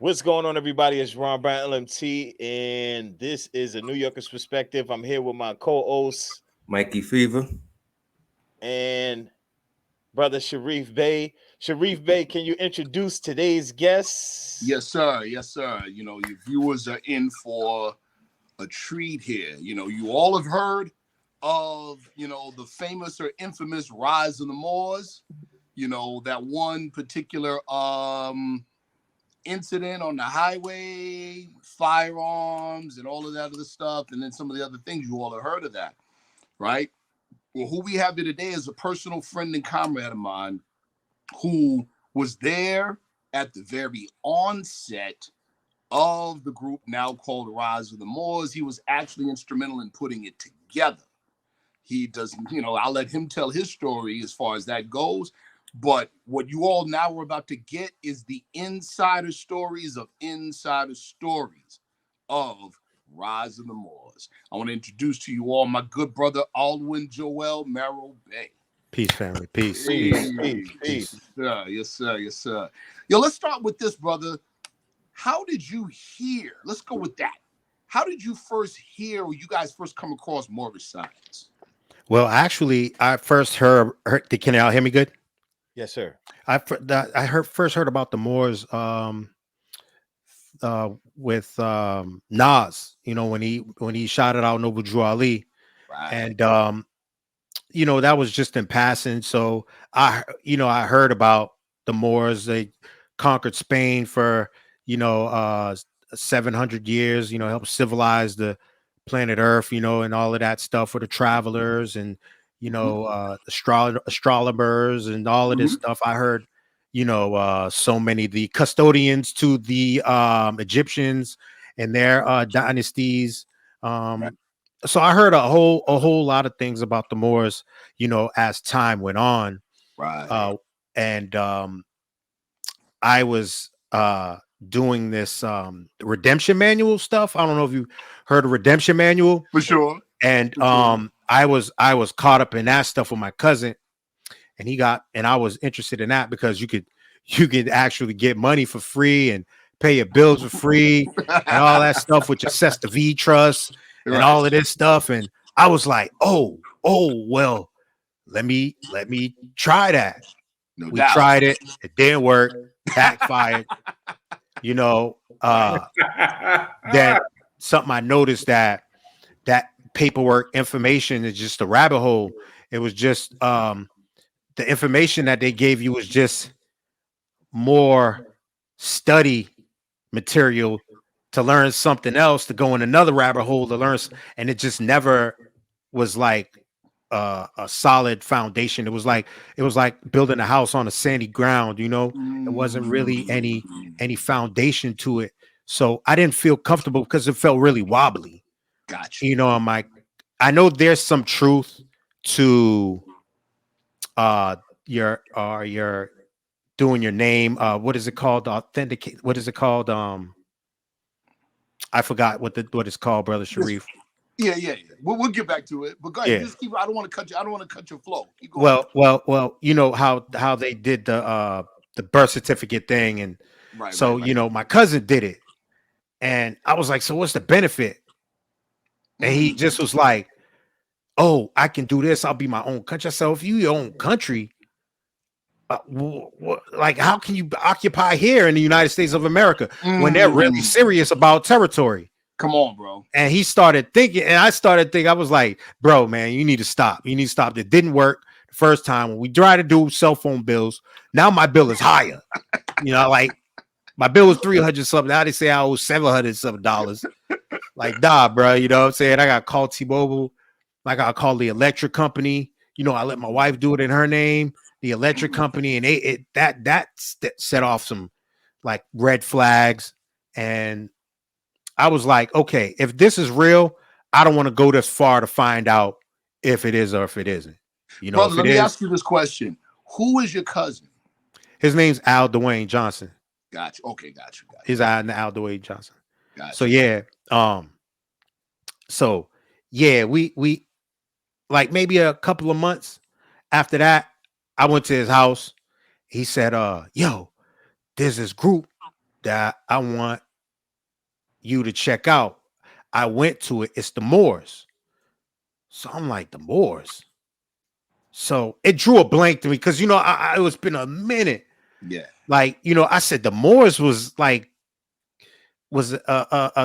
What's going on, everybody? It's Ron Brown LMT, and this is a New Yorker's perspective. I'm here with my co-host Mikey Fever. and brother Sharif Bey. Sharif Bey, can you introduce today's guest? Yes, sir. Yes, sir. Your viewers are in for a treat here. You all have heard of, the famous or infamous rise of the Moors. That one particular incident on the highway, firearms, and all of that other stuff, and then some of the other things. You all have heard of that, right? Well, who we have here today is a personal friend and comrade of mine who was there at the very onset of the group now called Rise of the Moors. He was actually instrumental in putting it together. He doesn't, I'll let him tell his story as far as that goes. But what you all now are about to get is the insider stories of Rise of the Moors. I want to introduce to you all my good brother, Aldwyn Jo'el Marrow Bey. Peace, family. Peace. Peace. Yes, sir. Yes, sir. Yes, sir. Yo, let's start with this, brother. How did you hear? Let's go with that. How did you first hear, or you guys first come across Moorish science? Well, actually, I first heard can y'all hear me good? Yes, sir. First heard about the Moors with Nas, when he shouted out Noble Drew Ali. Right. And that was just in passing. So I heard about the Moors. They conquered Spain for 700 years, helped civilize the planet Earth, and all of that stuff for the travelers and astrologers and all of this stuff. I heard so many, the custodians to the Egyptians and their dynasties. Right. So I heard a whole lot of things about the Moors, as time went on. Right. And I was doing this redemption manual stuff. I don't know if you heard of redemption manual. For sure. And I was caught up in that stuff with my cousin, and I was interested in that because you could actually get money for free and pay your bills for free and all that stuff with your Cesta V trust and all of this stuff. And I was like, oh, well, let me try that. No We doubt. tried it. It didn't work. Backfired. Then something I noticed that paperwork information is just a rabbit hole. It was just the information that they gave you was just more study material to learn something else, to go in another rabbit hole to learn, and it just never was like a solid foundation. It was like building a house on a sandy ground. It wasn't really any foundation to it. So I didn't feel comfortable because it felt really wobbly. Gotcha. I'm like, I know there's some truth to your doing your name. What is it called? Authenticate. What is it called? I forgot what it's called, Brother Sharif. Yeah. We'll get back to it. But go ahead. Yeah. Just keep. I don't want to cut you. I don't want to cut your flow. Keep going. Well, you know how they did the birth certificate thing, and Right. my cousin did it, and I was like, so what's the benefit? And he just was like, oh, I can do this. I'll be my own country. So if you your own country, like how can you occupy here in the United States of America when they're really serious about territory? Come on, bro. And he started thinking, and I started thinking, I was like, bro, man, you need to stop. You need to stop. It didn't work the first time when we tried to do cell phone bills. Now my bill is higher. Like my bill was 300 something. Now they say I owe $700 something dollars. Like, nah, bro. You know what I'm saying? I got to call T-Mobile. I got to call the electric company. I let my wife do it in her name, the electric company, and that set off some like red flags. And I was like, okay, if this is real, I don't want to go this far to find out if it is or if it isn't. Brother, let me ask you this question. Who is your cousin? His name's Aldwyn Johnson. Gotcha. Okay, gotcha. His Aldwyn Johnson. Gotcha. So yeah, we like maybe a couple of months after that, I went to his house. He said, yo, there's this group that I want you to check out. I went to it. It's the Moors. So I'm like, the Moors. So it drew a blank to me because, it was been a minute. Yeah. Like, I said the Moors was a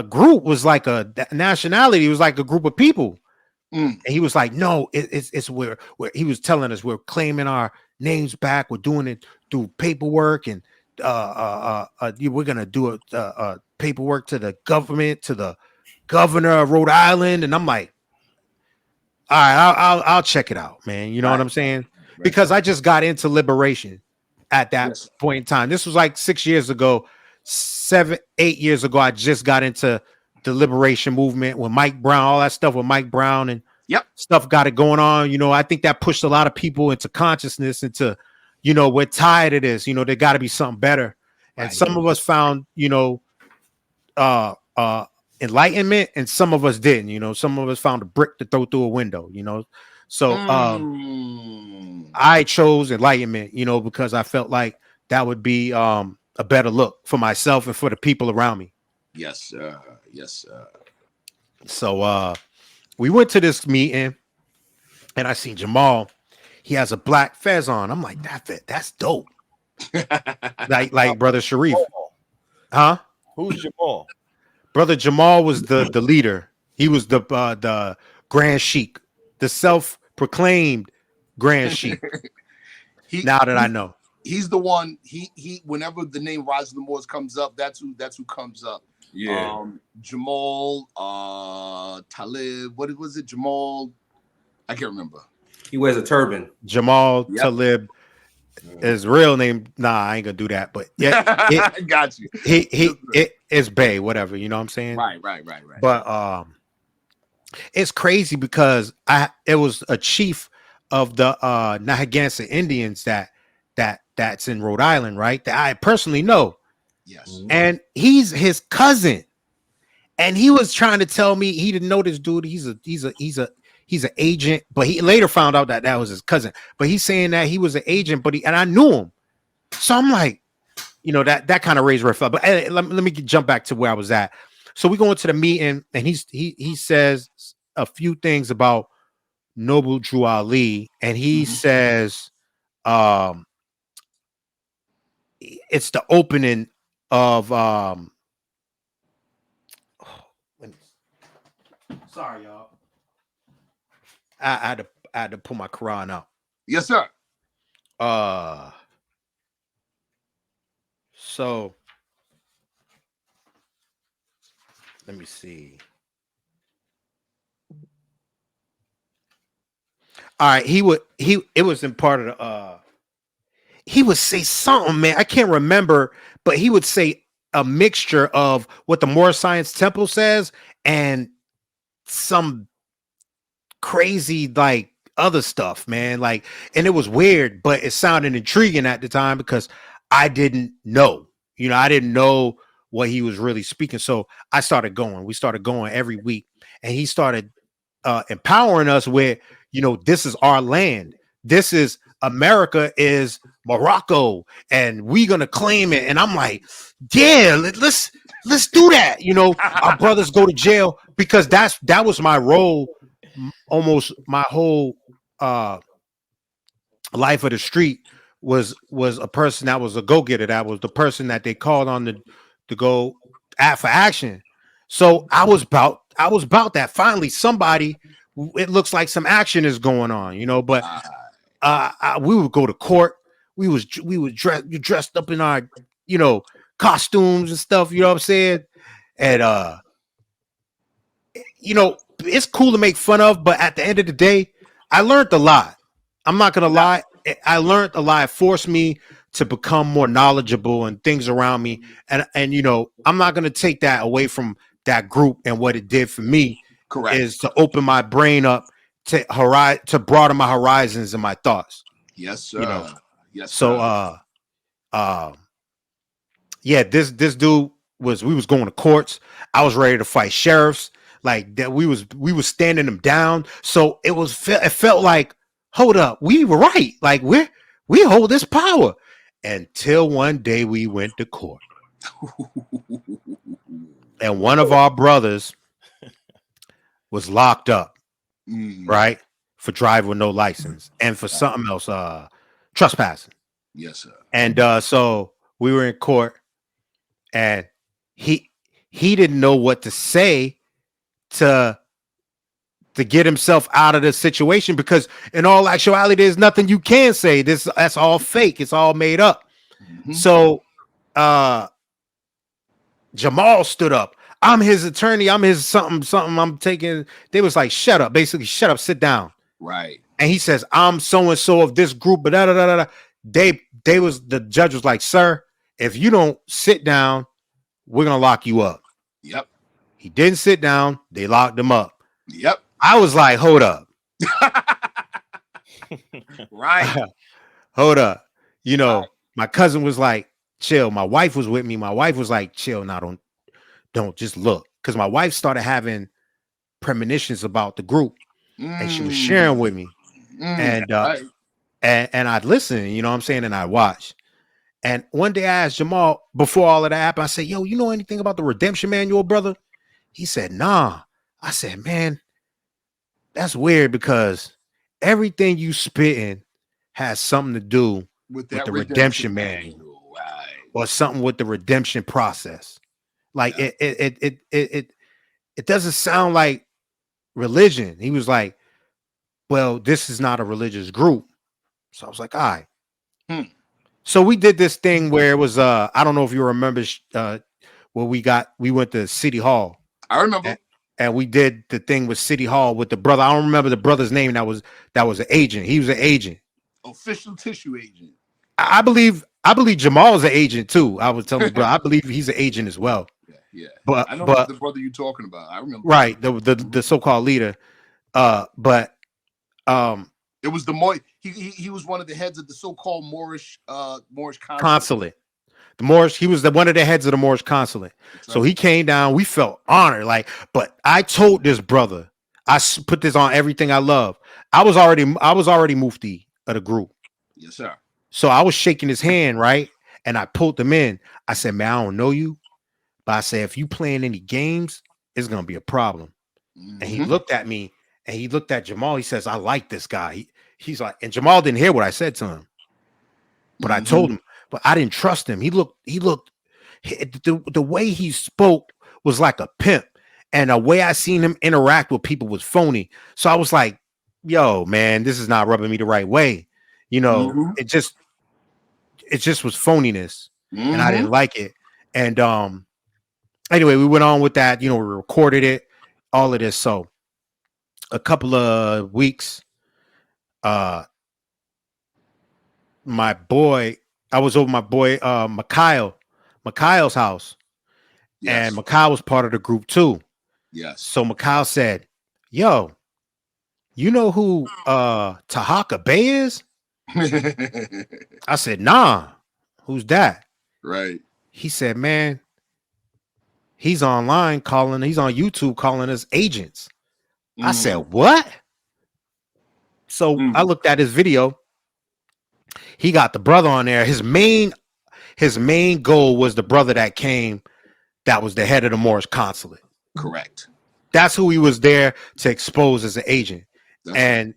group, was like a nationality. It was like a group of people. And he was like, no, it's where he was telling us we're claiming our names back. We're doing it through paperwork, and we're gonna do a paperwork to the government, to the governor of Rhode Island. And I'm like, all right, I'll check it out, man. You know what I'm saying? Right. Because I just got into liberation at that point in time. This was like 6 years ago, 7, 8 years ago. I just got into the liberation movement with Mike Brown, all that stuff with Mike Brown and stuff got it going on. I think that pushed a lot of people into consciousness, into, we're tired of this. There got to be something better. And some of us found, enlightenment, and some of us didn't. Some of us found a brick to throw through a window. So I chose enlightenment, because I felt like that would be a better look for myself and for the people around me. Yes, sir. Yes, sir. So we went to this meeting, and I seen Jamal. He has a black fez on. I'm like, that's dope. like Brother Sharif. Huh? Who's Jamal? Brother Jamal was the leader. He was the Grand Sheik, the self-proclaimed Grand Sheik. Now that I know. He's the one. He whenever the name Rise of the Moors comes up, that's who comes up. Yeah. Jamal, Talib. What was it? Jamal. I can't remember. He wears a turban. Jamal Talib. His real name. Nah, I ain't gonna do that. But yeah, I got you. It's Bey, whatever. You know what I'm saying? Right. But it's crazy because it was a chief of the Narragansett Indians that's in Rhode Island, right? That I personally know. Yes. And he's his cousin. And he was trying to tell me he didn't know this dude. He's an agent, but he later found out that was his cousin. But he's saying that he was an agent, and I knew him. So I'm like, that kind of raised red flag. But let me jump back to where I was at. So we go into the meeting, and he says a few things about Noble Drew Ali, and he says it's the opening of sorry, y'all. I had to pull my Quran out. Yes, sir. So let me see. All right, it was in part of the he would say something, man. I can't remember, but he would say a mixture of what the Moorish Science Temple says and some crazy like other stuff, man. Like, and it was weird, but it sounded intriguing at the time because I didn't know. I didn't know what he was really speaking. So I started going. We started going every week, and he started empowering us with, this is our land. This is America, is Morocco, and we're gonna claim it. And I'm like, yeah, let's do that. Our brothers go to jail, because that was my role. Almost my whole life of the street was a person that was a go-getter. That was the person that they called on to go for action. So I was about that. Finally, somebody. It looks like some action is going on, But we would go to court. We was dressed up in our costumes and stuff. You know what I'm saying? And it's cool to make fun of, but at the end of the day, I learned a lot. I'm not gonna lie. I learned a lot. It forced me to become more knowledgeable and things around me. And I'm not gonna take that away from that group and what it did for me. Correct. Is to open my brain up to broaden my horizons and my thoughts. Yes, sir. Yes. So this dude we was going to courts. I was ready to fight sheriffs. Like that, we was standing them down. So it felt like, hold up, we were right. Like we hold this power. Until one day we went to court. And one of our brothers was locked up, Mm, right, for driving with no license and for something else, trespassing. yes, sir. And so we were in court, and he didn't know what to say to get himself out of the situation, because in all actuality, there's nothing you can say. That's all fake. It's all made up. Mhm. So Jamal stood up. I'm his attorney. I'm his something. I'm taking. They was like, shut up. Basically, shut up. Sit down. Right. And he says, I'm so and so of this group. But da, da, da, da. The judge was like, sir, if you don't sit down, we're gonna lock you up. Yep. He didn't sit down. They locked him up. Yep. I was like, hold up. Right. Hold up. You know, my cousin was like, chill. My wife was with me. My wife was like, chill. Now don't just look. Because my wife started having premonitions about the group, and she was sharing with me. And right. and I'd listen, you know what I'm saying, and I watched. And one day I asked Jamal, before all of that happened, I said, yo, you know anything about the redemption manual, brother? He said, nah. I said, man, that's weird, because everything you spitting has something to do with the that redemption manual, right? or something with the redemption process. Like it doesn't sound like religion. He was like, well, this is not a religious group. So I was like, all right. So we did this thing where it was I don't know if you remember where we went to City Hall. I remember. And we did the thing with City Hall with the brother. I don't remember the brother's name. That was an agent. He was an agent. Official tissue agent. I believe Jamal is an agent too. I was telling you, bro, I believe he's an agent as well. Yeah. But I know the brother you're talking about. I remember. Right, the so-called leader. But it was the he was one of the heads of the so-called Moorish consulate. The Moorish, he was one of the heads of the Moorish consulate. So he came down. We felt honored. Like, but I told this brother, I put this on everything I love. I was already mufti of the group. Yes, sir. So I was shaking his hand, right? And I pulled him in. I said, man, I don't know you, but I said, if you playing any games, it's gonna be a problem. And he looked at me, and he looked at Jamal. He says, I like this guy. He's like, and Jamal didn't hear what I said to him, but I told him. But I didn't trust him. He looked, the way he spoke was like a pimp. And the way I seen him interact with people was phony. So I was like, yo, man, this is not rubbing me the right way. You know, it just was phoniness. And I didn't like it. And anyway, we went on with that. You know, we recorded it, all of this. So a couple of weeks, I was over my boy Mikhail's house. Yes. And Mikhail was part of the group too. Yes. So Mikhail said, yo, you know who Tariq Bey is? I said, nah, who's that? Right. He said, man, he's online he's on YouTube calling us agents. I said, what? So I looked at his video. He got the brother on there. His main goal was the brother that came, that was the head of the Moorish consulate. Correct. That's who he was there to expose as an agent. That's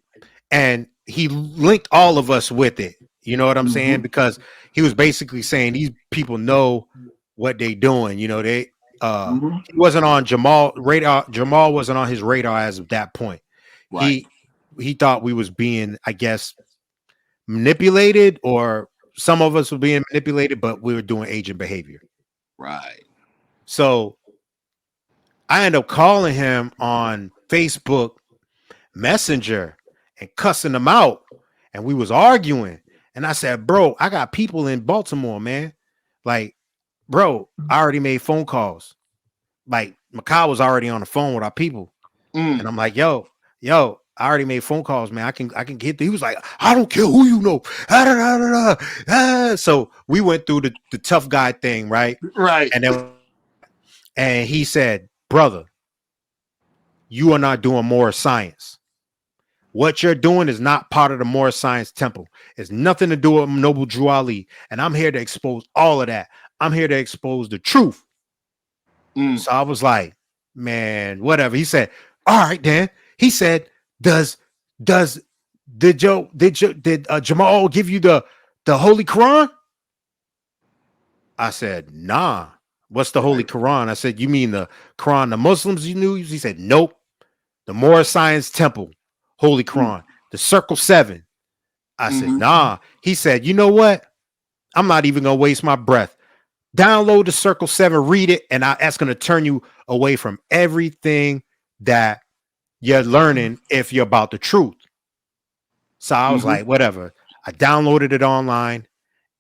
and he linked all of us with it. You know what I'm saying? Because he was basically saying these people know what they doing. You know, they he wasn't on Jamal radar. Jamal wasn't on his radar as of that point. Right. He thought we was being, I guess, manipulated, or some of us were being manipulated, but we were doing agent behavior. Right. So I ended up calling him on Facebook Messenger and cussing him out, and we was arguing. And I said, bro, I got people in Baltimore, man. Like, bro, I already made phone calls. Like, Mikhail was already on the phone with our people. And I'm like, yo, I already made phone calls, man. I can get. He was like, I don't care who you know. So we went through the tough guy thing, right? Right. And he said, brother, you are not doing Moorish science. What you're doing is not part of the Moorish Science Temple. It's nothing to do with Noble Drew Ali. And I'm here to expose all of that. I'm here to expose the truth. Mm. So I was like, man, whatever. He said, all right, then. He said, did Jamal give you the Holy Quran? I said, nah. What's the Holy Right. Quran? I said, you mean the Quran the Muslims you knew? He said, nope. The Moorish Science Temple, Holy Quran, the Circle 7. I said, Mhm. nah. He said, you know what? I'm not even gonna waste my breath. Download the Circle 7, read it, and that's gonna turn you away from everything that you're learning if you're about the truth. So I was Mhm. like, whatever. I downloaded it online,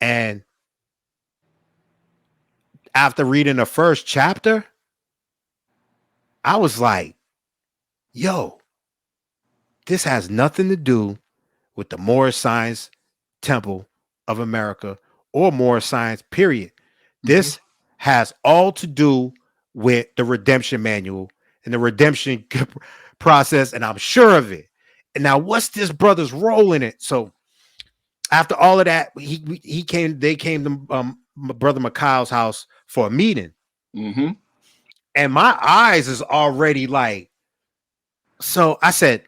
and after reading the first chapter, I was like, yo, this has nothing to do with the Moorish Science Temple of America or Moorish Science, period. This has all to do with the redemption manual and the redemption process, and I'm sure of it. And now, what's this brother's role in it? So after all of that, they came to my brother Mikhail's house for a meeting, Mhm. and my eyes is already like. So I said,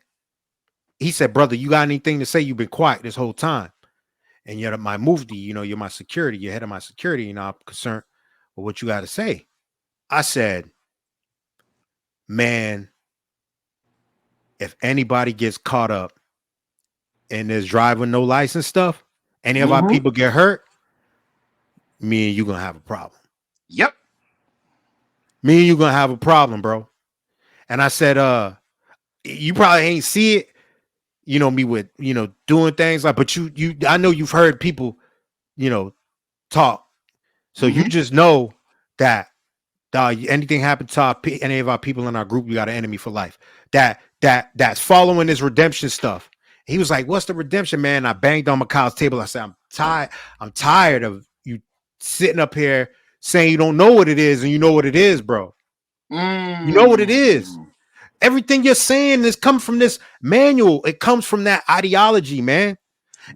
he said, brother, you got anything to say? You've been quiet this whole time. And you're my mufti, you're my security, you're head of my security, I'm concerned with what you got to say. I said, man, if anybody gets caught up in this driving no license stuff, any of our Mhm. people get hurt, me and you gonna have a problem. Yep. Me and you gonna have a problem, bro. And I said, you probably ain't see it, me with, doing things like, but I know you've heard people, talk. So you Mhm. just know that anything happen to any of our people in our group, we got an enemy for life. That's following this redemption stuff. He was like, "What's the redemption, man?" I banged on Mikhail's table. I said, "I'm tired. I'm tired of you sitting up here saying you don't know what it is, and you know what it is, bro. You know what it is. Mm. Everything you're saying is come from this manual. It comes from that ideology, man.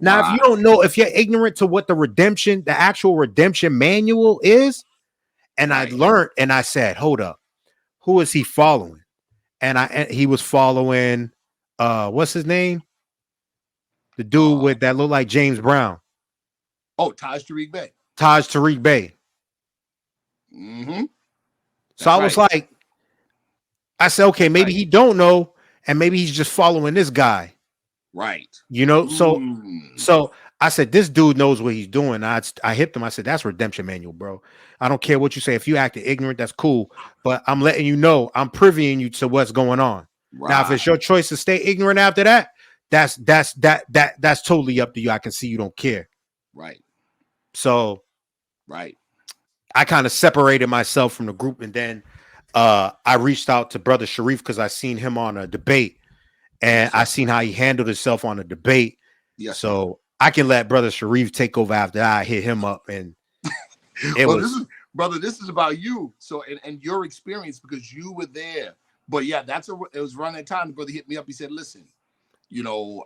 Now, if you Right. don't know, if you're ignorant to what the actual redemption manual is, and I Right. learned, and I said, hold up, who is he following? And he was following what's his name? The dude with that looked like James Brown. Oh, Taj Tariq Bey. Taj Tariq Bey. Mm-hmm. So That's I was right. like, I said, okay, maybe Right. he don't know, and maybe he's just following this guy. Right. So Mm. I said, this dude knows what he's doing. I hit him. I said, that's redemption manual, bro. I don't care what you say. If you acted ignorant, that's cool. But I'm letting you know, I'm privying you to what's going on. Now, if Right. it's your choice to stay ignorant after that, that's totally up to you. I can see you don't care. Right. So Right. I kind of separated myself from the group, and then I reached out to Brother Sharif because I seen him on a debate, and Yes, I sir. seen how he handled himself on a debate. Yes, sir. So I can let Brother Sharif take over after I hit him up, and it Well, was brother, this is about you. So and your experience because you were there. But yeah, it was around that time the brother hit me up. He said, listen,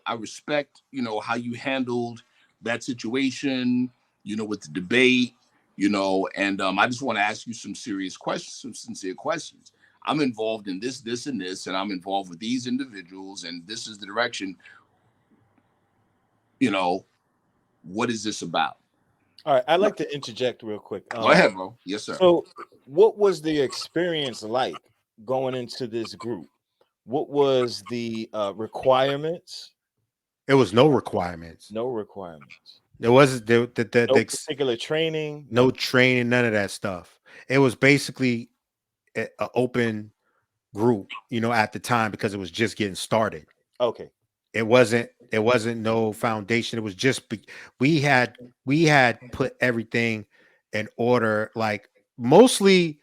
I respect, how you handled that situation, with the debate, and I just want to ask you some serious questions, some sincere questions. I'm involved in this, and this, and I'm involved with these individuals, and this is the direction, what is this about? All right, I'd like to interject real quick. Go ahead, bro. Yes, sir. So, what was the experience like going into this group? What was the requirements? it was no requirements. No requirements. There wasn't No particular training. no training, none of that stuff. It was basically an open group, at the time because it was just getting started. Okay. It wasn't no foundation. It was just we had put everything in order, like mostly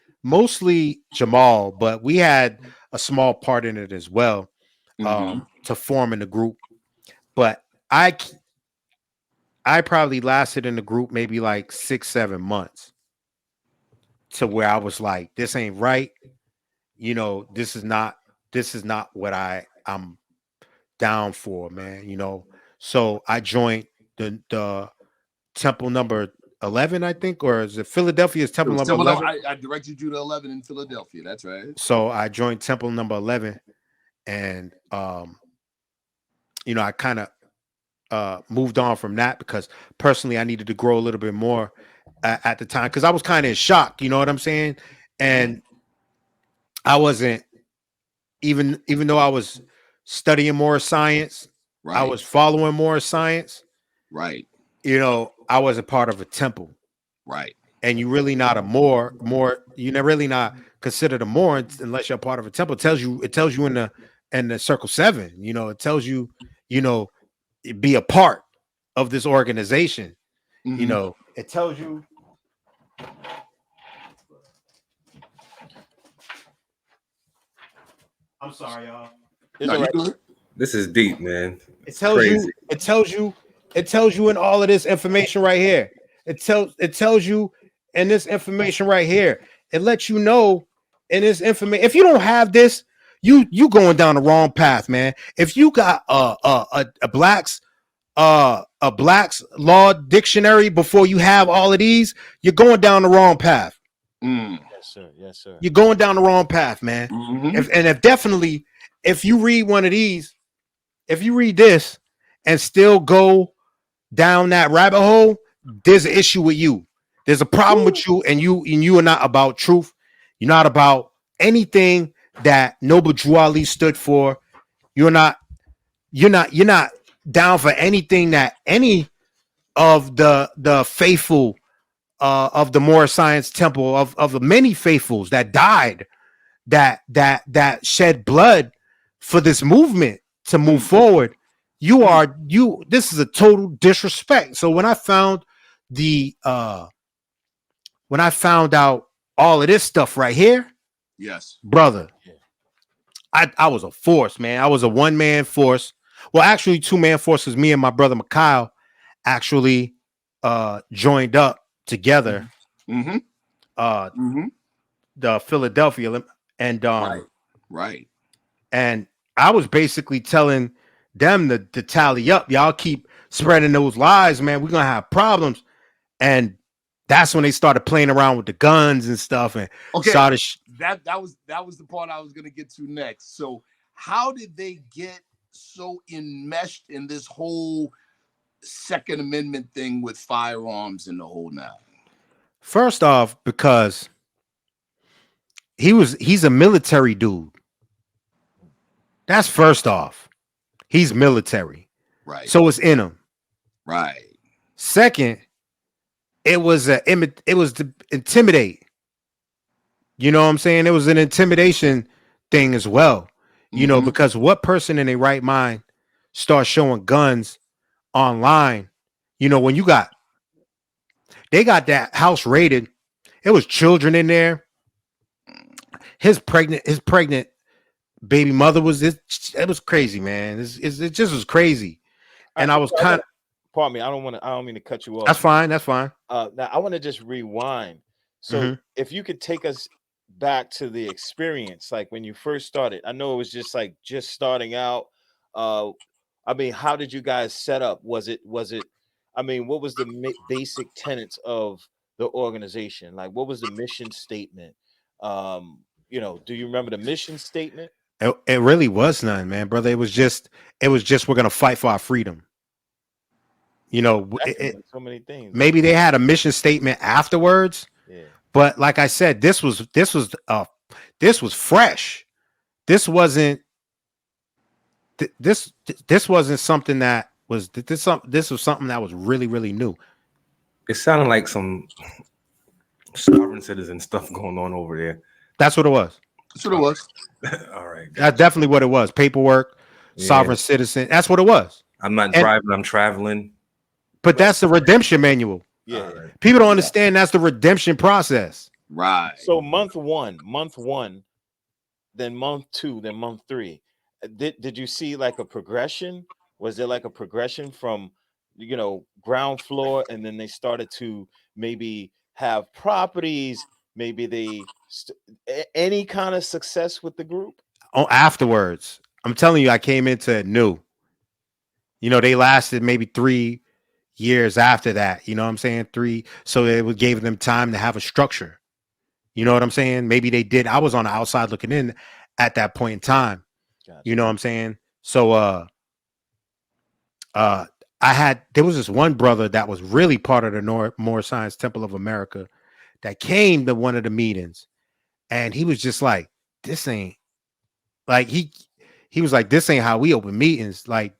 Jamal, but we had a small part in it as well, Mm-hmm. to form in the group. But I probably lasted in the group maybe like 6-7 months to where I was like, this ain't right. This is not what I'm down for, man. So I joined the temple number 11, I think, or is it Philadelphia's It Temple was number Temple 11? I directed you to 11 in Philadelphia. That's right. So I joined Temple number 11, and I kind of moved on from that because personally I needed to grow a little bit more at the time because I was kind of in shock. You know what I'm saying? And I wasn't even though I was studying more science, I Right. was following more science. Right. I wasn't part of a temple. Right. And you really not a more you're really not considered a more unless you're part of a temple. It tells you in the circle 7, it tells you, be a part of this organization. Mhm. It tells you. I'm sorry, y'all. It's No, all you right. good. This is deep, man. It tells Crazy. it tells you in all of this information right here. It tells you in this information right here. It lets you know in this information. If you don't have this, you going down the wrong path, man. If you got a Black's law dictionary before you have all of these, you're going down the wrong path. Mm. Yes, sir. Yes, sir. You're going down the wrong path, man. Mhm. If you read one of these, if you read this and still go down that rabbit hole, there's an issue with you. There's a problem with you, and you are not about truth. You're not about anything that Noble Drew Ali stood for. You're not down for anything that any of the faithful of the Moorish Science Temple, of the many faithfuls that died, that shed blood for this movement to move forward. This is a total disrespect. So when I found out all of this stuff right here, Yes. brother, I was a force, man. I was a one-man force. Well, actually, two-man force, because me and my brother Mikhail actually joined up together. Mhm. Mhm. The Philadelphia, and Right. and I was basically telling them to tally up. Y'all keep spreading those lies, man. We're gonna have problems. And that's when they started playing around with the guns and stuff, and Okay. started. That was the part I was going to get to next. So, how did they get so enmeshed in this whole Second Amendment thing with firearms and the whole now? First off, because he's a military dude. That's first off. He's military. Right. So it's in him. Right. Second, it was to intimidate. You know what I'm saying? It was an intimidation thing as well. Because what person in their right mind starts showing guns online? When they got that house raided, it was children in there. His pregnant baby mother was this. It was crazy, man. It just was crazy. And I was kind of. Pardon me. I don't mean to cut you off. That's fine. That's fine. Now I want to just rewind. So if you could take us back to the experience, like when you first started. I know it was just starting out. I mean, how did you guys set up? Was it? I mean, what was the basic tenets of the organization? Like, what was the mission statement? Do you remember the mission statement? It really was none, man, brother. It was just we're gonna fight for our freedom. So many things. Maybe they had a mission statement afterwards. Yeah. But like I said, this was fresh. This wasn't this wasn't something that was this was something that was really, really new. It sounded like some sovereign citizen stuff going on over there. That's what it was. That's what it was. All right. That's definitely what it was. Paperwork, sovereign citizen. That's what it was. I'm not driving, I'm traveling. But that's the redemption manual. Yeah. Right. People don't understand that's the redemption process. Right. So month one, then month 2, then month 3. Did you see like a progression? Was there like a progression from ground floor, and then they started to maybe have properties, maybe they any kind of success with the group? Oh, afterwards, I'm telling you, I came into it new. They lasted maybe 3 years after that. You know what I'm saying? 3. So it gave them time to have a structure. You know what I'm saying? Maybe they did. I was on the outside looking in at that point in time. Gotcha. You know what I'm saying? So there was this one brother that was really part of the Moorish Science Temple of America that came to one of the meetings, and he was just like, this ain't like he was like, this ain't how we open meetings. Like,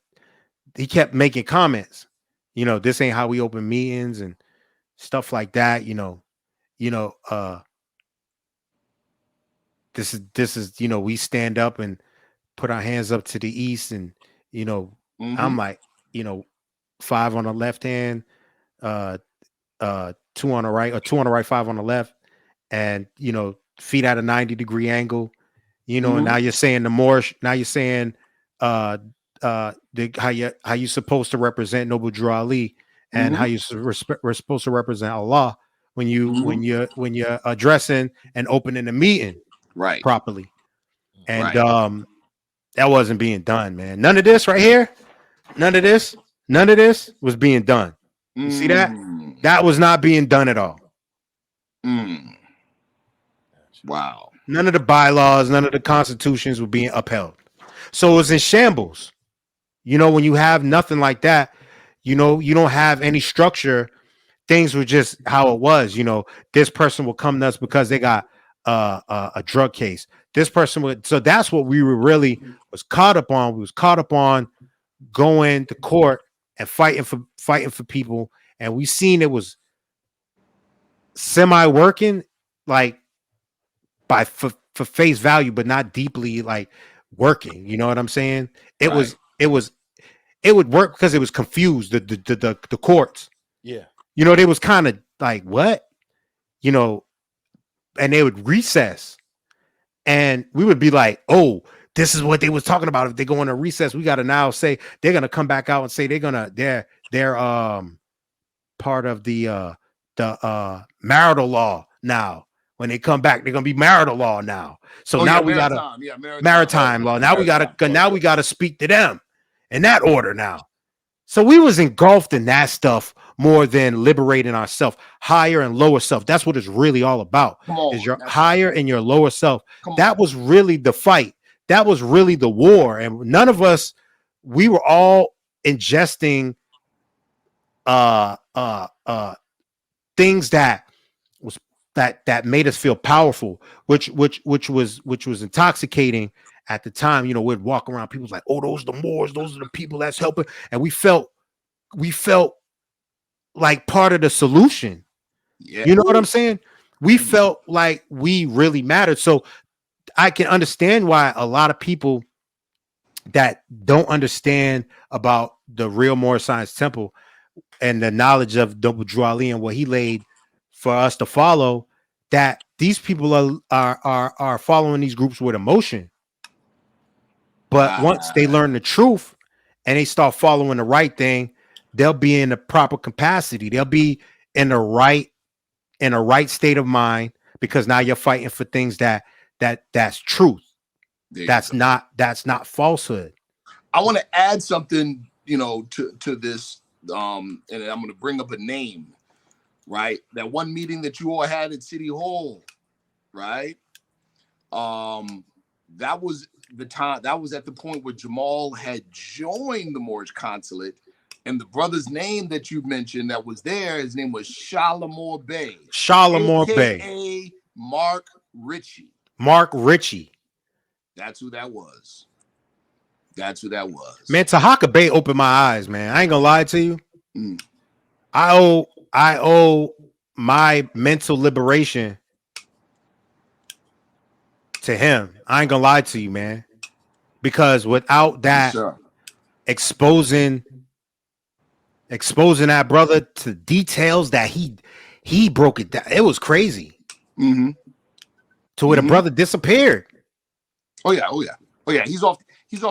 he kept making comments, this ain't how we open meetings and stuff like that, this is we stand up and put our hands up to the east, and I'm like, 5 on the left hand, 2 on the right, or 2 on the right, 5 on the left, and feet at a 90-degree angle, and now you're saying the Moorish, now you're saying how you supposed to represent Noble Drew Ali, and how you we're supposed to represent Allah when you're addressing and opening the meeting right properly. And right. that wasn't being done, man. None of this right here, none of this was being done. You see that? That was not being done at all. Wow. None of the bylaws, none of the constitutions were being upheld. So it was in shambles. When you have nothing like that, you don't have any structure. Things were just how it was. This person will come to us because they got a drug case. This person would. So that's what we were really was caught up on. We was caught up on going to court and fighting for people. And we seen it was semi working, like for face value, but not deeply like working. You know what I'm saying? It would work because it was confused. The courts. Yeah. They was kind of like, what? And they would recess. And we would be like, oh, this is what they was talking about. If they go into recess, we got to now say they're gonna come back out and say they're part of the marital law now. When they come back, they're gonna be marital law now. So now we got maritime law. Now we gotta speak to them in that order now. So we was engulfed in that stuff more than liberating ourselves, higher and lower self. That's what it's really all about. Is your higher and your lower self. That was really the fight. That was really the war. And none of us, we were all ingesting things that was that made us feel powerful, which was intoxicating at the time. We'd walk around, people's like, oh, those are the Moors, those are the people that's helping. And we felt like part of the solution. Yeah. You know what I'm saying? We felt like we really mattered. So I can understand why a lot of people that don't understand about the real Moorish Science Temple and the knowledge of Noble Drew Ali and what he laid for us to follow, that these people are following these groups with emotion. But once they learn the truth and they start following the right thing, they'll be in the proper capacity. They'll be in the right state of mind, because now you're fighting for things that's truth. That's not falsehood. I want to add something, to this, and I'm going to bring up a name, right? That one meeting that you all had at City Hall, right? That was the time. That was at the point where Jamal had joined the Moorish consulate, and the brother's name that you mentioned that was there, his name was Shalimar Bey. Shalimar Bey. A.K.A. Mark Ritchie. Mark Ritchie. That's who that was. That's who that was. Man, Tahaka Bey opened my eyes, man. I ain't gonna lie to you. I owe my mental liberation to him. I ain't gonna lie to you, man. Because without that exposing that brother to details that he broke it down, it was crazy. To where the brother disappeared. Oh yeah. He's off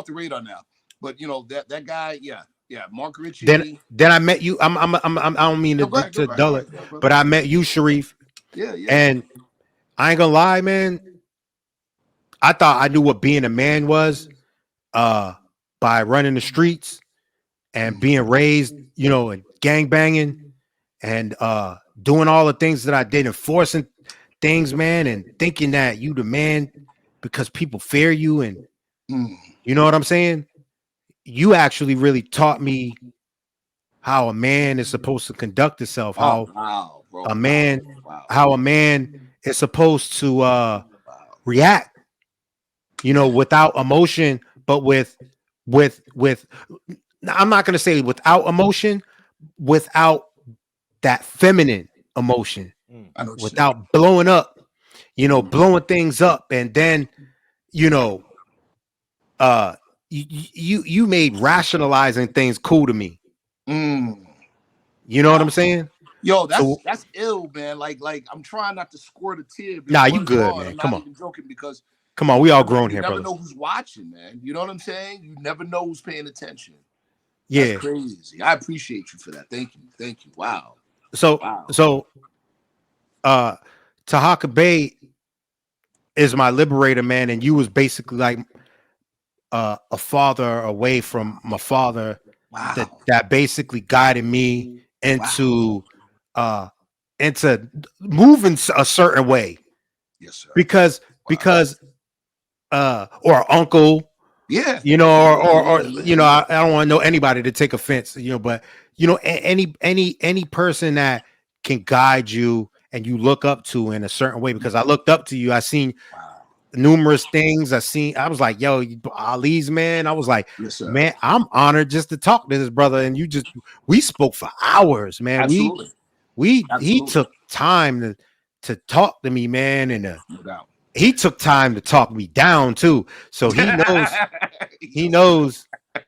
the radar now. But that guy, Mark Ritchie. Then I met you. I don't mean to dull it, but I met you, Sharif. Yeah. And I ain't gonna lie, man. I thought I knew what being a man was by running the streets and being raised, and gang banging and doing all the things that I did, enforcing things, man, and thinking that you the man because people fear you, and you know what I'm saying? You actually really taught me how a man is supposed to conduct himself, Oh how wow, bro. a man Wow. how a man is supposed to Wow. react, without emotion, but with I'm not going to say without emotion, without that feminine emotion, I know what you're saying. without blowing up, blowing things up. And then, you know, you made rationalizing things cool to me. You know what I'm saying? Yo, So that's ill, man. Like I'm trying not to squirt a tear. nah, you Word good, God, man. I'm Come not on. even joking because Come on, we all grown you here, never brother. know who's watching, man. You know what I'm saying? You never know who's paying attention. Yeah. That's crazy. I appreciate you for that. Thank you. Thank you. Wow. So Tariq Bey is my liberator, man, and you was basically like a father away from my father Wow. that basically guided me into moving a certain way. Yes, sir. Because or uncle, Yeah. or Yeah. I don't want to know anybody to take offense, but any person that can guide you and you look up to in a certain way, because I looked up to you. I seen Wow. numerous things. I was like, yo, Ali's man. I was like, Yes, sir. man, I'm honored just to talk to this brother. And we spoke for hours, man. Absolutely. He took time to talk to me, man. And No doubt. he took time to talk me down too. So he knows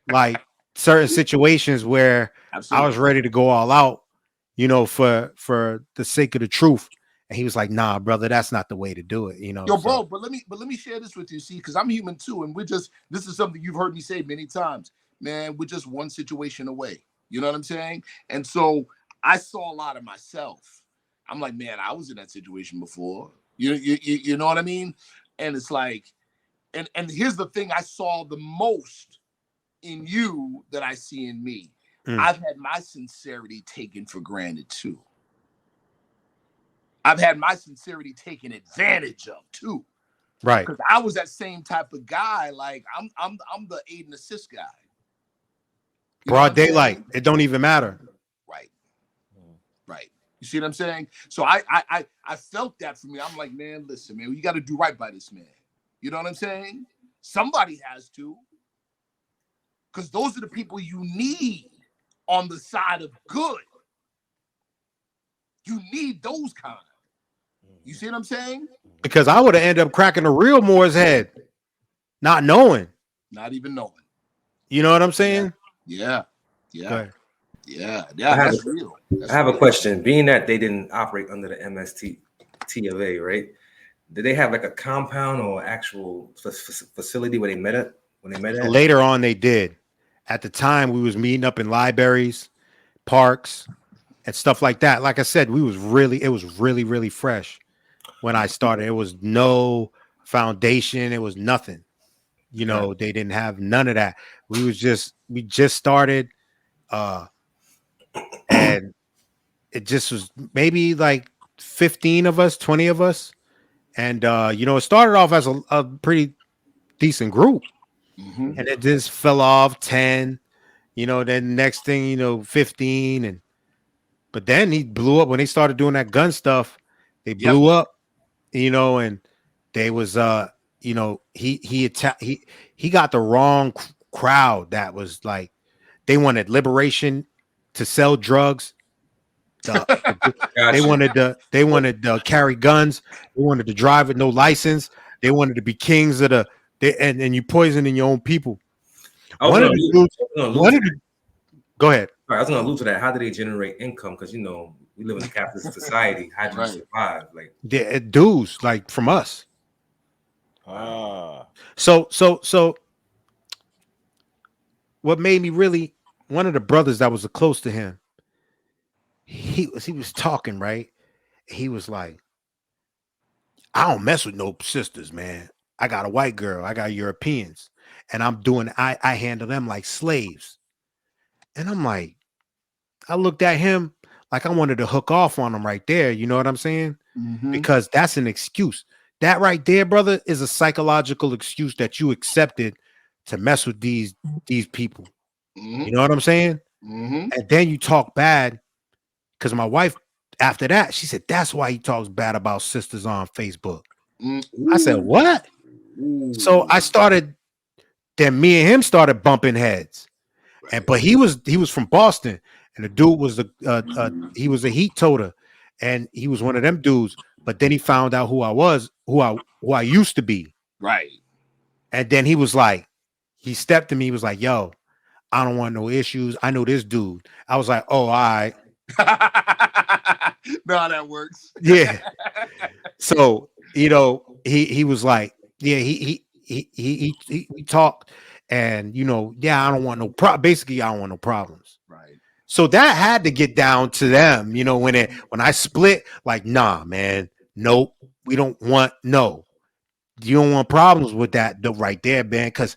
like certain situations where Absolutely. I was ready to go all out, for the sake of the truth. And he was like, nah, brother, that's not the way to do it. Yo, bro, but let me share this with you, see, because I'm human too, and this is something you've heard me say many times, man. We're just one situation away. You know what I'm saying? And so I saw a lot of myself. I'm like, man, I was in that situation before. You know what I mean? And it's like, and here's the thing: I saw the most in you that I see in me. I've had my sincerity taken for granted too. I've had my sincerity taken advantage of too. Right. Because I was that same type of guy. Like I'm the aid and assist guy. Broad daylight. It don't even matter. Right. Right. You see what I'm saying? So I felt that for me. I'm like, man, listen, man, you got to do right by this man. You know what I'm saying? Somebody has to. Because those are the people you need on the side of good. You need those kind. You see what I'm saying? Because I would have ended up cracking a real Moore's head, not knowing. Not even knowing. You know what I'm saying? Yeah. I have That's real. I have a question. Being that they didn't operate under the MST of A, right? Did they have like a compound or actual facility where they met at? When they met at? Later on, they did. At the time, we was meeting up in libraries, parks, and stuff like that. Like I said, it was really, really fresh when I started. It was no foundation. It was nothing. They didn't have none of that. We just started, and it just was maybe like 15 of us, 20 of us. And, it started off as a pretty decent group. And it just fell off 10, then next thing, 15. But then he blew up when they started doing that gun stuff. They blew up, and they was, he got the wrong crowd. That was like, they wanted liberation to sell drugs. They wanted to carry guns. They wanted to drive with no license. They wanted to be kings of and you poisoning your own people. Go ahead. I was gonna allude to that. How do they generate income? Because we live in a capitalist society. How do you survive? Like dues, like from us. So what made me really, one of the brothers that was close to him, he was talking, right? He was like, I don't mess with no sisters, man. I got a white girl, I got Europeans, and I handle them like slaves. And I'm like, I looked at him like I wanted to hook off on him right there. You know what I'm saying? Mm-hmm. Because that's an excuse. That right there, brother, is a psychological excuse that you accepted to mess with these people. Mm-hmm. You know what I'm saying? Mm-hmm. And then you talk bad because my wife, after that, she said, that's why he talks bad about sisters on Facebook. I said, what? Ooh. So I started, then me and him started bumping heads. Right. But he was from Boston, and the dude was he was a heat toter, and he was one of them dudes. But then he found out who I was, who I used to be. Right. And then he was like, he stepped to me, he was like, yo, I don't want no issues. I know this dude. I was like, oh, all right. No, that works. Yeah. So, you know, he was like, yeah, we talked, and you know, yeah, I don't want no basically I don't want no problems. Right. So that had to get down to them, you know, when I split, like, nah, man, nope, we don't want, no, you don't want problems with that right there, man, because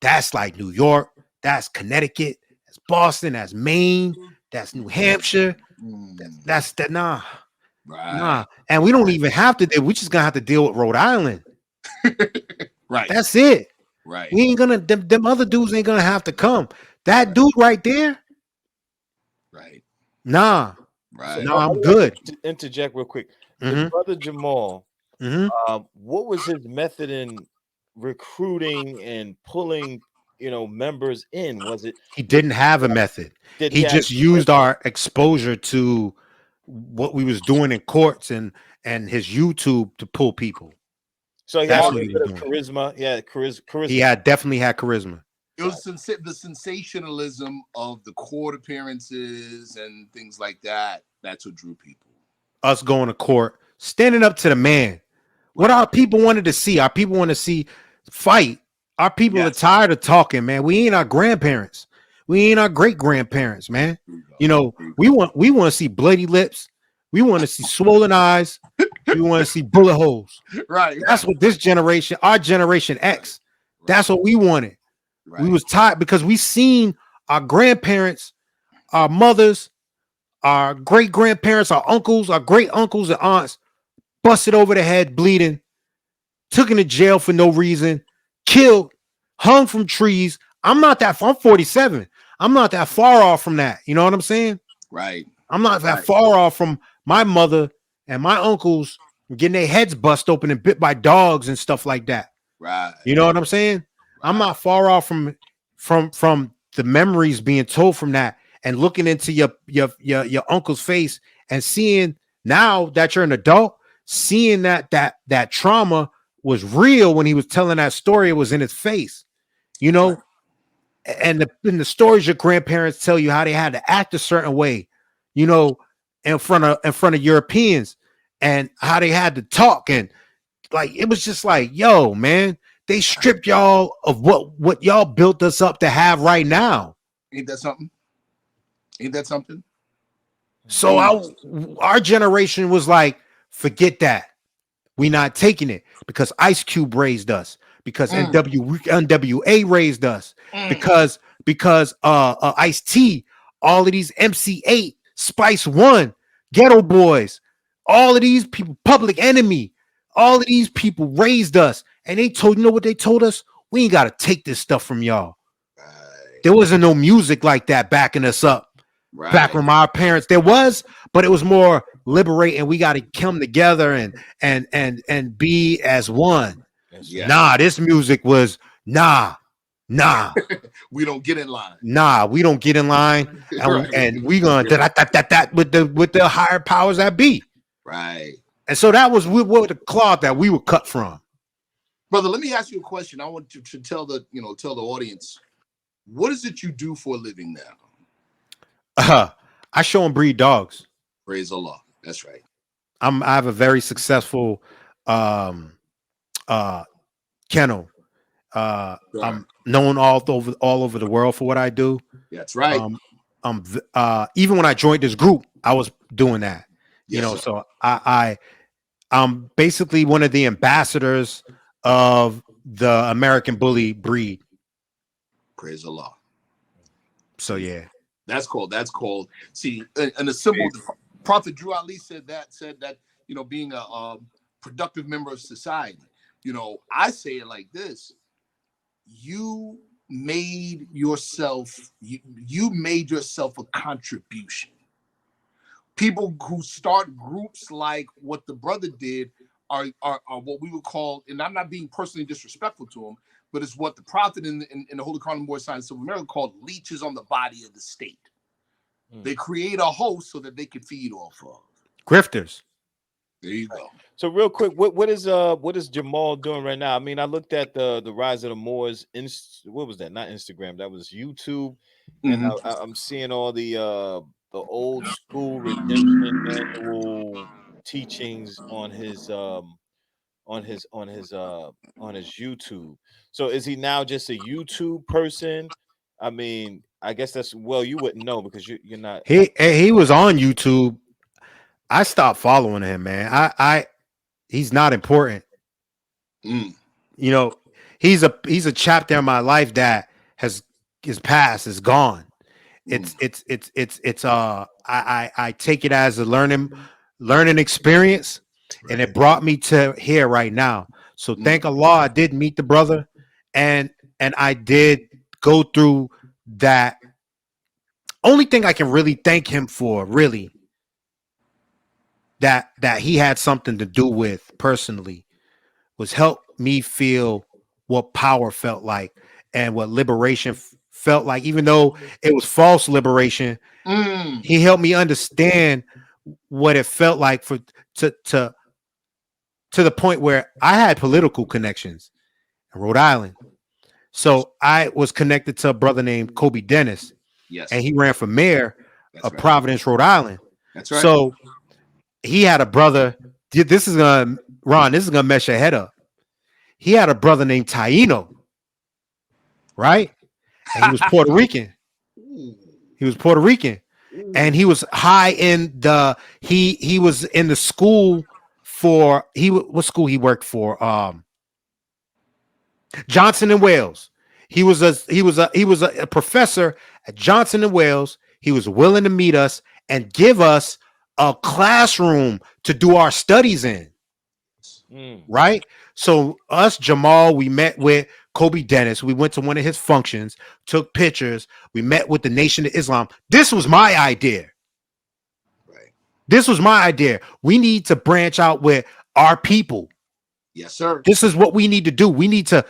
that's like New York, that's Connecticut, that's Boston, that's Maine, that's New Hampshire, that's that, nah. Right. Nah, and we don't even have to. We just gonna have to deal with Rhode Island. Right. That's it. Right. We ain't gonna. Them other dudes ain't gonna have to come. That dude right there. Right. Nah. Right. No, I'm good. To interject real quick. Mhm. The brother Jamal, Mhm. what was his method in recruiting and pulling, you know, members in? Was it He didn't have a method. did He have- just used our exposure to what we was doing in courts and his YouTube to pull people. so he That's had a what he bit was of doing. charisma? Yeah, charisma. He definitely had charisma. It was the sensationalism of the court appearances and things like that. That's what drew people. Us going to court, standing up to the man. What our people wanted to see. Our people want to see fight. Our people are tired of talking, man. We ain't our grandparents. We ain't our great grandparents, man. You know, we want to see bloody lips. We want to see swollen eyes. We want to see bullet holes. Right. That's what this generation, our generation X, that's what we wanted. Right. We was tired because we seen our grandparents, our mothers, our great grandparents, our uncles, our great uncles and aunts busted over the head, bleeding, took into jail for no reason, killed, hung from trees. I'm 47. I'm not that far off from that. You know what I'm saying? Right. I'm not that far off from my mother and my uncles getting their heads bust open and bit by dogs and stuff like that. Right. You know what I'm saying? Right. I'm not far off from the memories being told from that and looking into your uncle's face and seeing now that you're an adult, seeing that trauma was real when he was telling that story. It was in his face, you know. Right. And the stories your grandparents tell you how they had to act a certain way, you know, in front of Europeans, and how they had to talk, and like it was just like, yo, man, they stripped y'all of what y'all built us up to have right now. Ain't that something? Ain't that something? So our generation was like, forget that. We not taking it because Ice Cube raised us, because NWA raised us, because Ice-T, all of these MC8, Spice One, Ghetto Boys, all of these people, Public Enemy, all of these people raised us, and they told, you know what they told us? We ain't got to take this stuff from y'all. Right. There wasn't no music like that backing us up. Right. Back from our parents, there was, but it was more liberating. We got to come together and be as one. Yeah. Nah, this music was nah. We don't get in line. Nah, we don't get in line, and we gonna that with the higher powers that be. Right. And so that was what the cloth that we were cut from. Brother, let me ask you a question. I want you to tell the audience, what is it you do for a living now? I show and breed dogs. Praise Allah. That's right. I have a very successful kennel. Sure. I'm known all over the world for what I do. That's right. Even when I joined this group, I was doing that. Yes, you know, sir. So I'm basically one of the ambassadors of the American Bully breed. Praise Allah. So yeah. That's called. See, and the symbol. The Prophet Drew Ali said that being a productive member of society. I say it like this: you made yourself a contribution. People who start groups like what the brother did are what we would call, and I'm not being personally disrespectful to him, but it's what the prophet in the Holy Quran of Moorish Science Temple of America called leeches on the body of the state. They create a host so that they can feed off of. Grifters. There you go. So real quick, what is Jamal doing right now? I mean, I looked at the rise of the Moors. What was that? Not Instagram. That was YouTube. And I'm seeing all the old school redemption manual teachings on his YouTube. So is he now just a YouTube person? I mean, I guess you wouldn't know because you're not. He was on YouTube. I stopped following him, man. He's not important. He's a chapter in my life that is past, is gone. I take it as a learning experience, and it brought me to here right now. So thank Allah I did meet the brother, and I did go through that. Only thing I can really thank him for, really, that he had something to do with personally, was help me feel what power felt like and what liberation felt like. Even though it was false liberation, he helped me understand what it felt like to the point where I had political connections in Rhode Island. So I was connected to a brother named Kobe Dennis. Yes. And he ran for mayor of Providence, Rhode Island. That's right. So he had a brother. This is gonna mess your head up. He had a brother named Taino, right? And he was Puerto Rican. And he was high in he was in the school for what school he worked for? Johnson and Wales. He was a professor at Johnson and Wales. He was willing to meet us and give us a classroom to do our studies in. Right? So us, Jamal, we met with Kobe Dennis. We went to one of his functions, took pictures. We met with the Nation of Islam. This was my idea. Right. This was my idea. We need to branch out with our people. Yes, sir. This is what we need to do. We need to,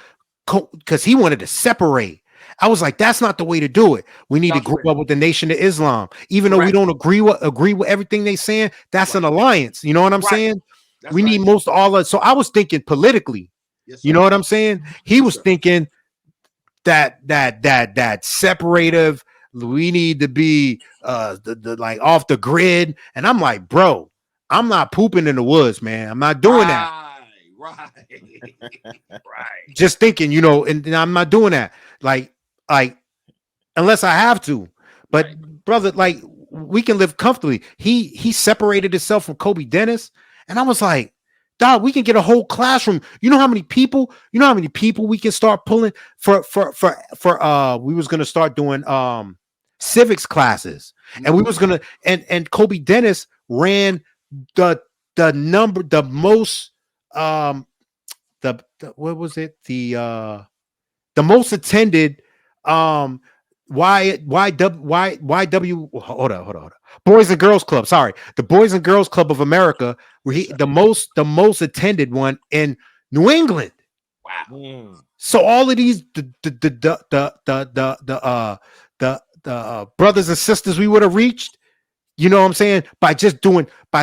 because he wanted to separate. I was like, that's not the way to do it. We need to group up with the Nation of Islam. Even though we don't agree with everything they're saying, that's an alliance. You know what I'm saying? We need most all of. So I was thinking politically. Yes, you know what I'm saying? He was thinking that separative. We need to be like off the grid. And I'm like, bro, I'm not pooping in the woods, man. I'm not doing that. Right. Just thinking, and I'm not doing that. Like unless I have to. But brother, like, we can live comfortably. He separated himself from Kobe Dennis, and I was like, dog, we can get a whole classroom. You know how many people we can start pulling for we was gonna start doing civics classes, and we was gonna and Kobe Dennis ran the most what was it, the most attended YW hold on Boys and Girls Club, sorry, the Boys and Girls Club of America, where the most attended one in New England. Wow. So all of these the brothers and sisters we would have reached, you know what I'm saying, by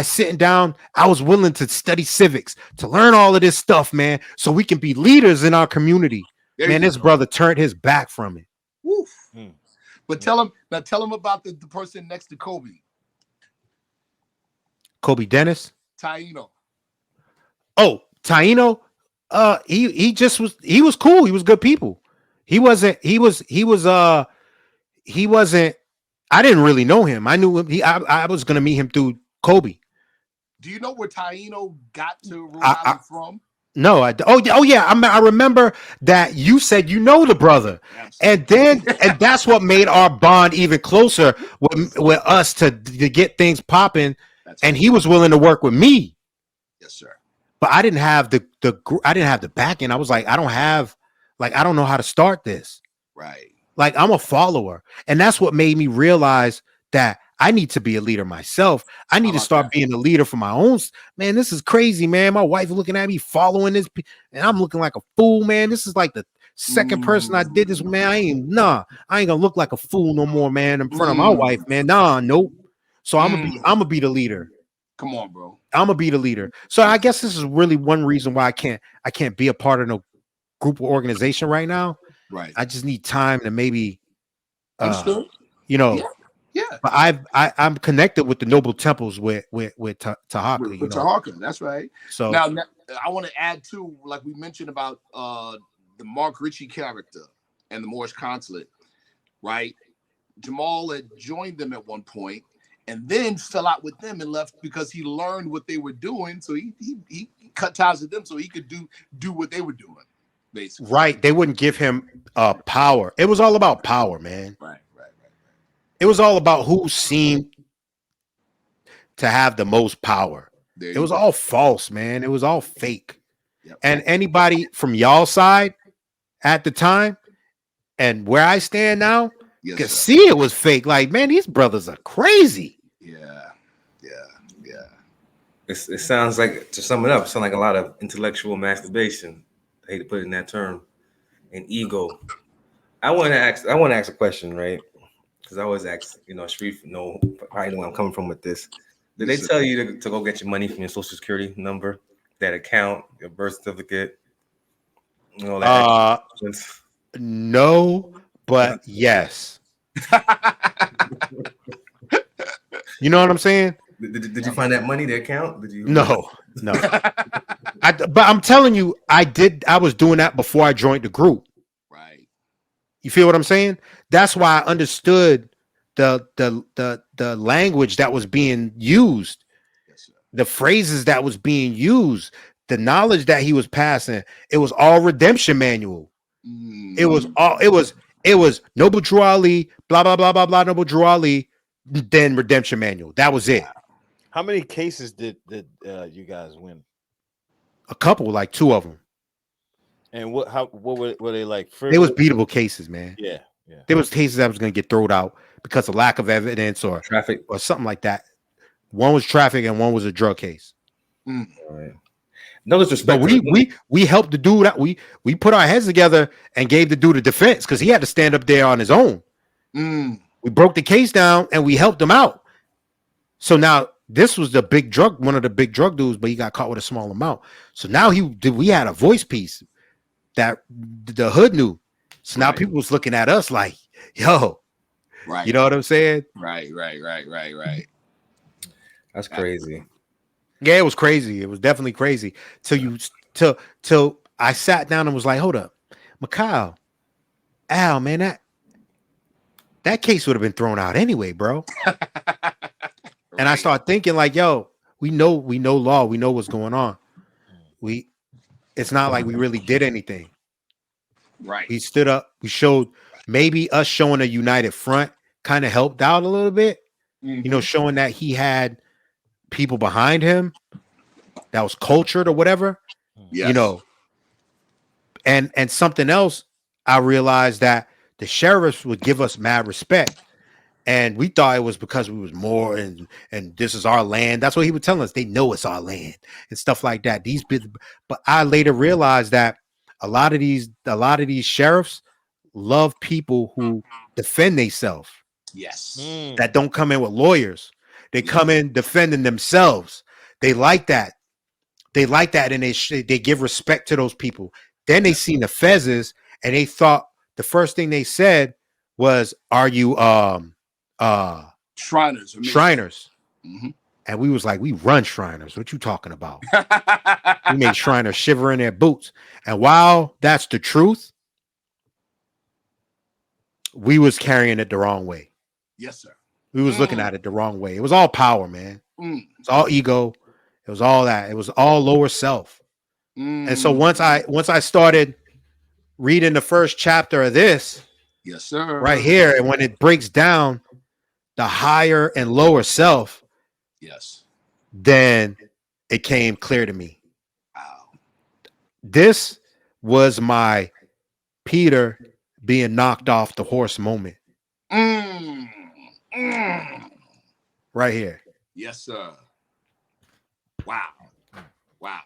sitting down. I was willing to study civics, to learn all of this stuff, man, so we can be leaders in our community. This brother turned his back from it. Woof. But tell him about the person next to Kobe. Kobe Dennis? Taino. Oh, Taino. He was cool. He was good people. He wasn't, I didn't really know him. I knew him. I was gonna meet him through Kobe. Do you know where Taino got to Rhode Island from? No, oh yeah, I remember that you said you know the brother, Absolutely. and that's what made our bond even closer with us to get things popping. That's And right. he was willing to work with me, Yes, sir. but I didn't have I didn't have the backing. I was like, I don't know how to start this. Right. Like I'm a follower, and that's what made me realize that I need to be a leader myself. I need to start being a leader for my own. Man, this is crazy, man. My wife looking at me following this, and I'm looking like a fool, man. This is like the second person I did this, man. I ain't gonna look like a fool no more, man, in front of my wife, man. Nope. So I'm gonna be the leader. Come on, bro. I'm gonna be the leader. So I guess this is really one reason why I can't be a part of no group or organization right now. Right. I just need time to maybe, Understood. Yeah. But I'm connected with the noble temples with Tahaka. With Tahaka, that's right. So now I want to add too, like we mentioned about the Mark Ritchie character and the Moorish consulate, right? Jamal had joined them at one point and then fell out with them and left because he learned what they were doing. So he cut ties with them so he could do what they were doing. Basically. Right. They wouldn't give him power. It was all about power, man. Right. It was all about who seemed to have the most power. It was all false, man. It was all fake. Yep. And anybody from y'all side at the time and where I stand now, you could see it was fake. Like, man, these brothers are crazy. Yeah. It sounds like, to sum it up, it sounds like a lot of intellectual masturbation. I hate to put it in that term. And ego. I want to ask a question, right? Because I always ask, Sharif, probably know where I'm coming from with this. Did they tell you to go get your money from your social security number, that account, your birth certificate, all that? No, but yes. You know what I'm saying? Did you find that money, the account? Did you? No. But I'm telling you, I was doing that before I joined the group. Right. You feel what I'm saying? That's why I understood the language that was being used, the phrases that was being used, the knowledge that he was passing. It was all redemption manual. It was Noble Drew Ali, blah blah blah blah blah, Noble Drew Ali, then redemption manual. That was it. How many cases did you guys win? A couple, like 2 of them. And what were they like? They was beatable cases, man. Yeah. There was cases that was going to get thrown out because of lack of evidence or traffic or something like that. One was traffic and one was a drug case. All right. No disrespect. But we helped the dude out. We put our heads together and gave the dude a defense because he had to stand up there on his own. We broke the case down and we helped him out. So now this was one of the big drug dudes, but he got caught with a small amount. So now we had a voice piece that the hood knew. So now people was looking at us like, yo, right. You know what I'm saying? Right. That's crazy. Yeah, it was crazy. It was definitely crazy. Till I sat down and was like, hold up, Mikhail, Al, man, that case would have been thrown out anyway, bro. And I start thinking like, yo, we know law, we know what's going on. It's not like we really did anything. Right. We stood up, we showed, maybe us showing a united front kind of helped out a little bit, showing that he had people behind him that was cultured or whatever. Yes. And something else, I realized that the sheriffs would give us mad respect. And we thought it was because we was more and this is our land. That's what he would tell us. They know it's our land and stuff like that. But I later realized that a lot of these sheriffs love people who defend themselves. Yes. That don't come in with lawyers. They come in defending themselves. They like that. And they give respect to those people. Then they seen the fezzes and they thought the first thing they said was, "Are you Shriners?" And we was like, "We run Shriners. What you talking about?" We made Shriners shiver in their boots. And while that's the truth, we was carrying it the wrong way. Yes, sir. We was looking at it the wrong way. It was all power, man. It's all ego. It was all that. It was all lower self. And so once I started reading the first chapter of this Yes, sir. right here, and when it breaks down the higher and lower self, Yes. then it came clear to me. Wow. This was my Peter being knocked off the horse moment. Mm. Right here. Yes, sir. Wow. Wow.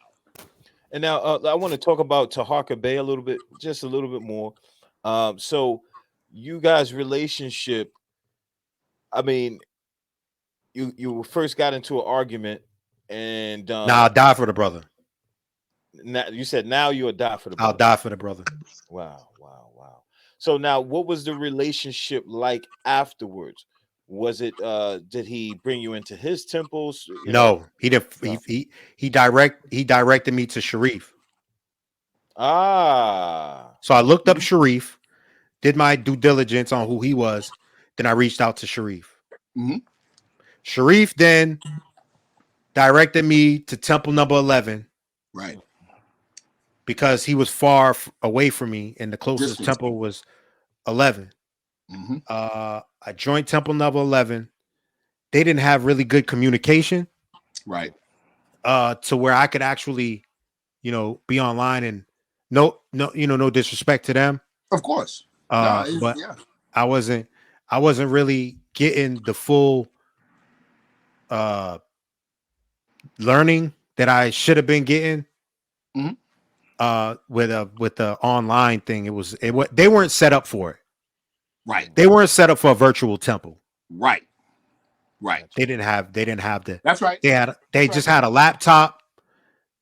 And now I want to talk about Tariq Bey a little bit, just a little bit more. So you guys' relationship, I mean, you first got into an argument, and Now I'll die for the brother. now you said now you'll die for the I'll brother. die for the brother. Wow. So now, what was the relationship like afterwards? Was it did he bring you into his temples? You know? No, he didn't. No. He directed me to Sharif. Ah. So I looked up Sharif, did my due diligence on who he was. Then I reached out to Sharif. Mhm. Sharif then directed me to temple number 11 Right. because he was far away from me, and the closest Distance. temple was 11. Mhm. I joined temple number 11. They didn't have really good communication, Right. to where I could actually, be online, and no, no disrespect to them. Of course. But Yeah. I wasn't really getting the full learning that I should have been getting. Mhm. With the online thing. They weren't set up for it. Right. They weren't set up for a virtual temple. Right. Right. They didn't have the That's right. they just had a laptop,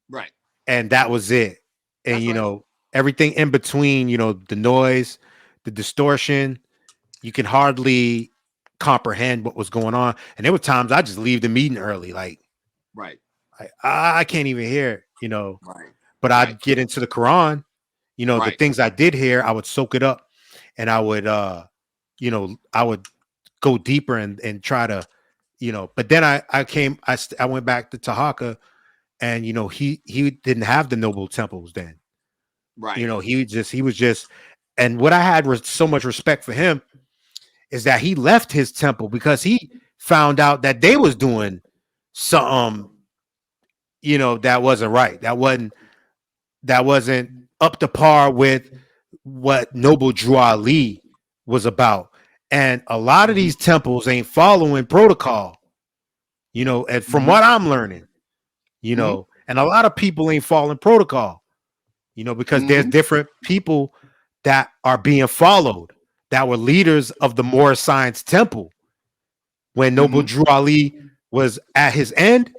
Right. and that was it. And That's right. everything in between, the noise, the distortion, you can hardly comprehend what was going on. And there were times I just leave the meeting early, like Right. I can't even hear it, Right. but I'd get into the Quran, the Right. things I did hear, I would soak it up, and I would I would go deeper and try to, but then I went back to Tahaka, and he didn't have the noble temples then. Right. He was just, and what I had was so much respect for him is that he left his temple because he found out that they was doing something, that wasn't right. That wasn't up to par with what Noble Drew Ali was about. And a lot of these temples ain't following protocol, and from what I'm learning, and a lot of people ain't following protocol, because there's different people that are being followed that were leaders of the Moorish Science Temple. When Noble Drew Ali was at his end,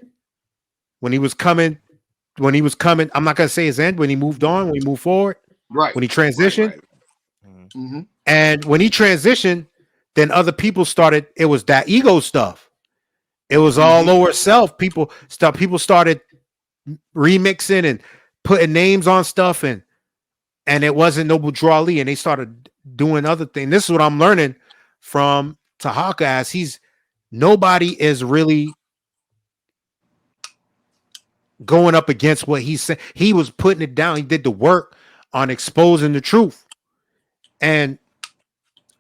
when he was coming, I'm not going to say his end, when he moved on, when he moved forward, Right. when he transitioned. Right. Mm-hmm. And when he transitioned, then other people started, it was that ego stuff. It was all lower self. People started remixing and putting names on stuff, and it wasn't Noble Drew Ali, and they started doing other things. This is what I'm learning from Tahaka, as nobody is really going up against what he said. He was putting it down. He did the work on exposing the truth. And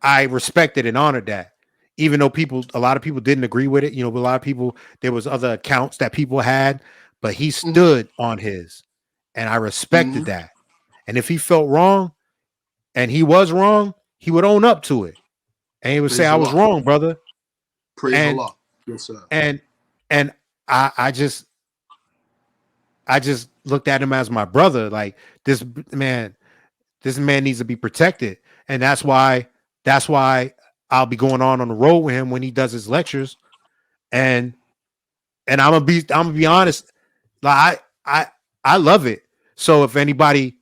I respected and honored that. Even though a lot of people didn't agree with it, a lot of people, there was other accounts that people had, but he stood on his, and I respected that. And if he felt wrong, and he was wrong, he would own up to it. And he would say, I was wrong, brother. Praise Allah. Yes, sir. And I just looked at him as my brother. Like, this man needs to be protected. And that's why I'll be going on the road with him when he does his lectures. And I'm gonna be honest. Like, I love it. So if anybody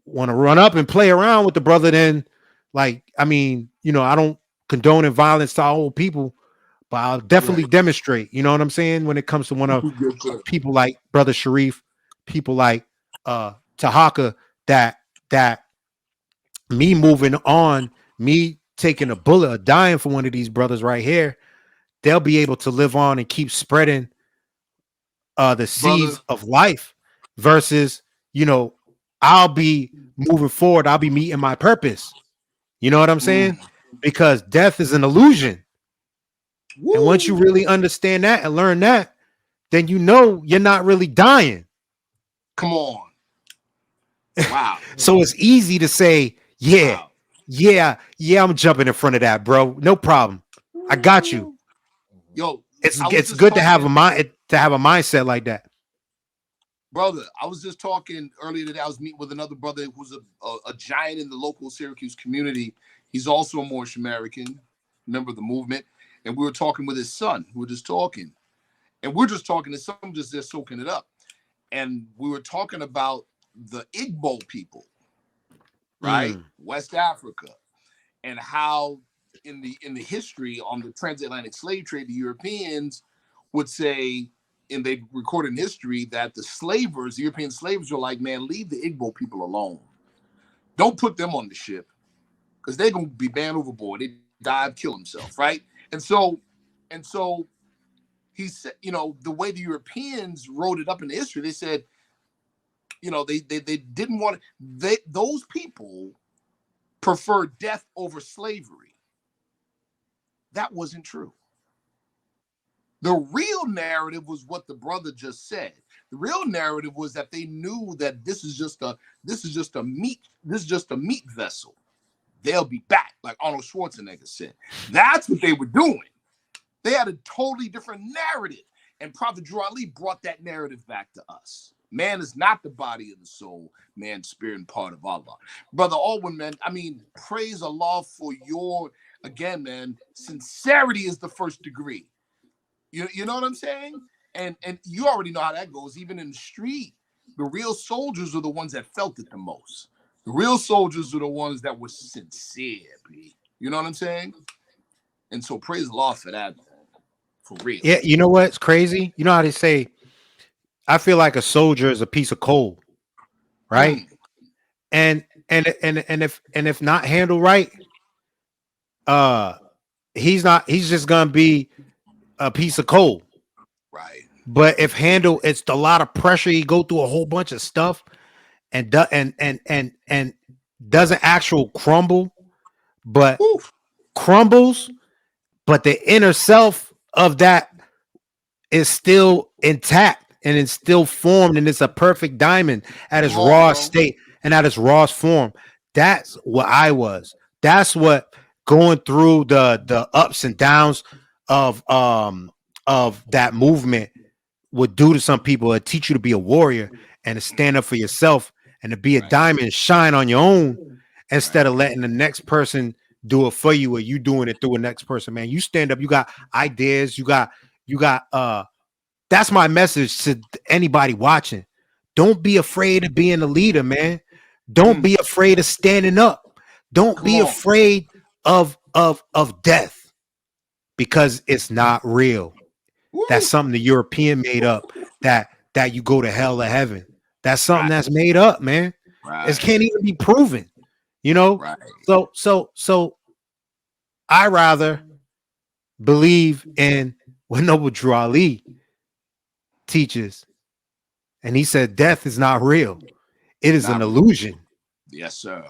want to run up and play around with the brother, then, like, I mean, I don't condone violence to old people, but I'll definitely demonstrate, you know what I'm saying, when it comes to one of people like Brother Sharif, people like Tahaka, that me moving on, me taking a bullet or dying for one of these brothers right here, they'll be able to live on and keep spreading the seeds of life, versus you know, I'll be moving forward. I'll be meeting my purpose. You know what I'm saying? Because death is an illusion. Woo. And once you really understand that and learn that, then you know you're not really dying. Come on. Wow. So it's easy to say, yeah, Wow. yeah, I'm jumping in front of that, bro. No problem. I got you. Yo, It's good to have a mindset like that. Brother, I was just talking earlier today. I was meeting with another brother who's a giant in the local Syracuse community. He's also a Moorish American, member of the movement. And we were talking with his son. We were just talking. And we're just talking, and some just there soaking it up. And we were talking about the Igbo people, right? West Africa, and how in the history on the transatlantic slave trade, the Europeans would say, and they recorded in history that the European slavers were like, man, leave the Igbo people alone. Don't put them on the ship because they're going to be banned overboard. They die, kill themselves, right? And so he said, you know, the way the Europeans wrote it up in the history, they said, you know, they didn't want to, those people prefer death over slavery. That wasn't true. The real narrative was what the brother just said. The real narrative was that they knew that this is just a meat vessel. They'll be back, like Arnold Schwarzenegger said. That's what they were doing. They had a totally different narrative. And Prophet Jo'el brought that narrative back to us. Man is not the body of the soul, man, spirit and part of Allah. Brother Aldwin, man, I mean, praise Allah for your, again, man, sincerity is the first degree. You know what I'm saying? And you already know how that goes. Even in the street, the real soldiers are the ones that felt it the most. The real soldiers are the ones that were sincere, B. You know what I'm saying? And so praise Allah for that, for real. Yeah, you know what's crazy? You know how they say, I feel like a soldier is a piece of coal, right? And if not handled right, he's just gonna be a piece of coal. Right. But if handled, it's a lot of pressure. You go through a whole bunch of stuff and doesn't actual crumble, but crumbles, but the inner self of that is still intact and it's still formed, and it's a perfect diamond at its raw state and at its rawest form. That's what I was. That's what going through the ups and downs of that movement would do to some people. It teach you to be a warrior and to stand up for yourself and to be a diamond, shine on your own instead of letting the next person do it for you or you doing it through a next person. Man, you stand up, you got ideas, you got that's my message to anybody watching. Don't be afraid of being a leader, man. Don't be afraid of standing up. Don't be afraid of death, because it's not real. That's something the European made up, that you go to hell or heaven. That's something that's made up, man. It can't even be proven, you know? So I rather believe in what Noble Jo'el teaches. And he said death is not real. It is an illusion. Yes, sir.